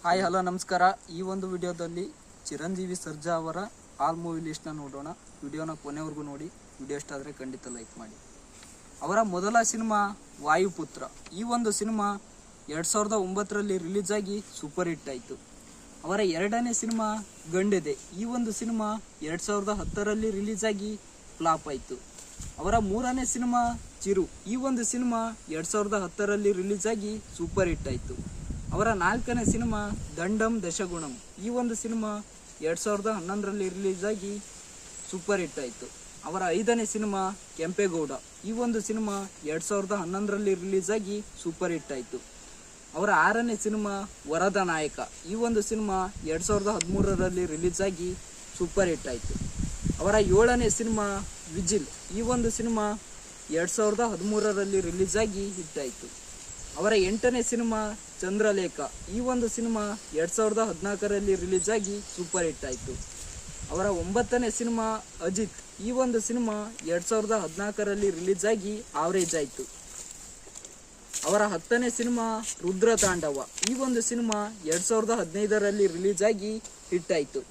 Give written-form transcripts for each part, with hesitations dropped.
Hi hello ನಮಸ್ಕಾರ. ಈ ಒಂದು ವಿಡಿಯೋದಲ್ಲಿ ಚಿರಂಜೀವಿ ಸರ್ಜಾ ಅವರ ಆಲ್ ಮೂವಿ ಲಿಸ್ಟ್ನ ನೋಡೋಣ. ವಿಡಿಯೋನ ಕೊನೆವರೆಗೂ ನೋಡಿ. ವಿಡಿಯೋ ಇಷ್ಟ ಆದರೆ ಖಂಡಿತ ಲೈಕ್ ಮಾಡಿ. ಅವರ ಮೊದಲ ಸಿನಿಮಾ ವಾಯುಪುತ್ರ. ಈ ಒಂದು ಸಿನಿಮಾ 2009ರಲ್ಲಿ ರಿಲೀಸ್ ಆಗಿ ಸೂಪರ್ ಹಿಟ್ ಆಯಿತು. ಅವರ ಎರಡನೇ ಸಿನಿಮಾ ಗಂಡೆದೆ. ಈ ಒಂದು ಸಿನಿಮಾ 2010ರಲ್ಲಿ ರಿಲೀಸ್ ಆಗಿ ಫ್ಲಾಪ್ ಆಯಿತು. ಅವರ ಮೂರನೇ ಸಿನಿಮಾ ಚಿರು. ಈ ಒಂದು ಸಿನಿಮಾ 2010ರಲ್ಲಿ ರಿಲೀಸ್ ಆಗಿ ಸೂಪರ್ ಹಿಟ್ ಆಯಿತು. ಅವರ ನಾಲ್ಕನೇ ಸಿನಿಮಾ ದಂಡಂ ದಶಗುಣಂ. ಈ ಒಂದು ಸಿನಿಮಾ 2011ರಲ್ಲಿ ರಿಲೀಸ್ ಆಗಿ ಸೂಪರ್ ಹಿಟ್ ಆಯಿತು. ಅವರ ಐದನೇ ಸಿನಿಮಾ ಕೆಂಪೇಗೌಡ. ಈ ಒಂದು ಸಿನಿಮಾ 2011ರಲ್ಲಿ ರಿಲೀಸ್ ಆಗಿ ಸೂಪರ್ ಹಿಟ್ ಆಯಿತು. ಅವರ ಆರನೇ ಸಿನಿಮಾ ವರದ ನಾಯಕ. ಈ ಒಂದು ಸಿನಿಮಾ 2013ರಲ್ಲಿ ರಿಲೀಸ್ ಆಗಿ ಸೂಪರ್ ಹಿಟ್ ಆಯಿತು. ಅವರ ಏಳನೇ ಸಿನಿಮಾ ವಿಜಿಲ್. ಈ ಒಂದು ಸಿನಿಮಾ 2013ರಲ್ಲಿ ರಿಲೀಸ್ ಆಗಿ ಹಿಟ್ ಆಯಿತು. ಅವರ ಎಂಟನೇ ಸಿನಿಮಾ ಚಂದ್ರಲೇಖ. ಈ ಒಂದು ಸಿನಿಮಾ 2014ರಲ್ಲಿ ರಿಲೀಸ್ ಆಗಿ ಸೂಪರ್ ಹಿಟ್ ಆಯಿತು. ಅವರ ಒಂಬತ್ತನೇ ಸಿನಿಮಾ ಅಜಿತ್. ಈ ಒಂದು ಸಿನಿಮಾ 2014ರಲ್ಲಿ ರಿಲೀಸ್ ಆಗಿ ಆವರೇಜ್ ಆಯಿತು. ಅವರ ಹತ್ತನೇ ಸಿನಿಮಾ ರುದ್ರ ತಾಂಡವ. ಈ ಒಂದು ಸಿನಿಮಾ 2015ರಲ್ಲಿ ರಿಲೀಸ್ ಆಗಿ ಹಿಟ್ ಆಯಿತು.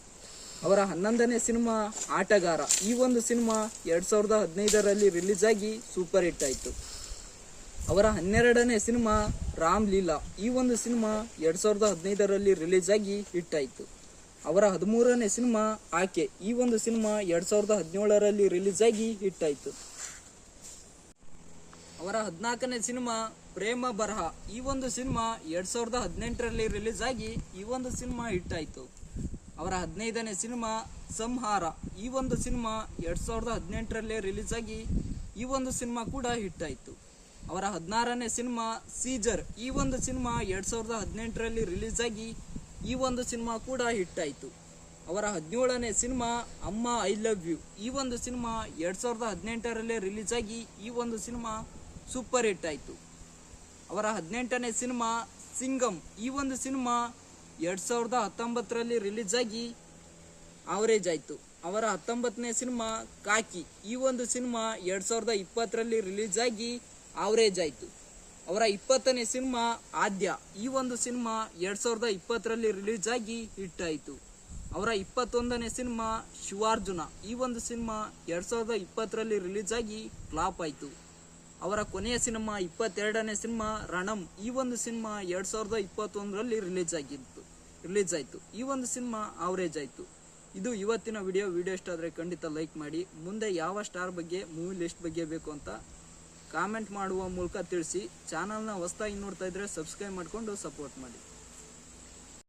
ಅವರ 11ನೇ ಸಿನಿಮಾ ಆಟಗಾರ. ಈ ಒಂದು ಸಿನಿಮಾ 2015ರಲ್ಲಿ ರಿಲೀಸ್ ಆಗಿ ಸೂಪರ್ ಹಿಟ್ ಆಯಿತು. ಅವರ 12ನೇ ಸಿನಿಮಾ ರಾಮ್ ಲೀಲಾ. ಈ ಒಂದು ಸಿನಿಮಾ 2015ರಲ್ಲಿ ರಿಲೀಸ್ ಆಗಿ ಹಿಟ್ ಆಯಿತು. ಅವರ 13ನೇ ಸಿನಿಮಾ ಆಕೆ. ಈ ಒಂದು ಸಿನಿಮಾ 2017ರಲ್ಲಿ ರಿಲೀಸ್ ಆಗಿ ಹಿಟ್ ಆಯಿತು. ಅವರ 14ನೇ ಸಿನಿಮಾ ಪ್ರೇಮ ಬರಹ. ಈ ಒಂದು ಸಿನಿಮಾ 2018ರಲ್ಲಿ ರಿಲೀಸ್ ಆಗಿ ಈ ಒಂದು ಸಿನಿಮಾ ಹಿಟ್ ಆಯಿತು. ಅವರ 15ನೇ ಸಿನಿಮಾ ಸಂಹಾರ. ಈ ಒಂದು ಸಿನಿಮಾ 2018ರಲ್ಲೇ ರಿಲೀಸ್ ಆಗಿ ಈ ಒಂದು ಸಿನಿಮಾ ಕೂಡ ಹಿಟ್ ಆಯಿತು. ಅವರ 16ನೇ ಸಿನಿಮಾ ಸೀಜರ್. ಈ ಒಂದು ಸಿನಿಮಾ 2018ರಲ್ಲಿ ರಿಲೀಸ್ ಆಗಿ ಈ ಒಂದು ಸಿನಿಮಾ ಕೂಡ ಹಿಟ್ ಆಯಿತು. ಅವರ 17ನೇ ಸಿನಿಮಾ ಅಮ್ಮ ಐ ಲವ್ ಯು. ಈ ಒಂದು ಸಿನಿಮಾ 2018ರಲ್ಲೇ ರಿಲೀಸ್ ಆಗಿ ಈ ಒಂದು ಸಿನಿಮಾ ಸೂಪರ್ ಹಿಟ್ ಆಯಿತು. ಅವರ 18ನೇ ಸಿನಿಮಾ ಸಿಂಗಂ. ಈ ಒಂದು ಸಿನಿಮಾ 2019ರಲ್ಲಿ ರಿಲೀಸ್ ಆಗಿ ಆವರೇಜ್ ಆಯಿತು. ಅವರ 19ನೇ ಸಿನಿಮಾ ಕಾಕಿ. ಈ ಒಂದು ಸಿನಿಮಾ 2020ರಲ್ಲಿ ರಿಲೀಸ್ ಆಗಿ ಆವರೇಜ್ ಆಯಿತು. ಅವರ 20ನೇ ಸಿನಿಮಾ ಆದ್ಯ. ಈ ಒಂದು ಸಿನಿಮಾ 2020ರಲ್ಲಿ ರಿಲೀಸ್ ಆಗಿ ಹಿಟ್ ಆಯಿತು. ಅವರ 21ನೇ ಸಿನಿಮಾ ಶಿವಾರ್ಜುನ. ಈ ಒಂದು ಸಿನಿಮಾ 2020ರಲ್ಲಿ ರಿಲೀಸ್ ಆಗಿ ಫ್ಲಾಪ್ ಆಯಿತು. ಅವರ ಕೊನೆಯ ಸಿನಿಮಾ 22ನೇ ಸಿನಿಮಾ ರಣಂ. ಈ ಒಂದು ಸಿನಿಮಾ 2021ರಲ್ಲಿ ರಿಲೀಸ್ ಆಯಿತು. ಈ ಒಂದು ಸಿನಿಮಾ ಆವರೇಜ್ ಆಯಿತು. ಇದು ಇವತ್ತಿನ ವಿಡಿಯೋ ಇಷ್ಟ ಆದರೆ ಖಂಡಿತ ಲೈಕ್ ಮಾಡಿ. ಮುಂದೆ ಯಾವ ಸ್ಟಾರ್ ಬಗ್ಗೆ ಮೂವಿ ಲಿಸ್ಟ್ ಬಗ್ಗೆ ಬೇಕು ಅಂತ ಕಾಮೆಂಟ್ ಮಾಡುವ ಮೂಲಕ ತಿಳಿಸಿ. ಚಾನಲ್ನ ಹೊಸದಾಗಿ ನೋಡ್ತಾ ಇದ್ರೆ ಸಬ್ಸ್ಕ್ರೈಬ್ ಮಾಡಿಕೊಂಡು ಸಪೋರ್ಟ್ ಮಾಡಿ.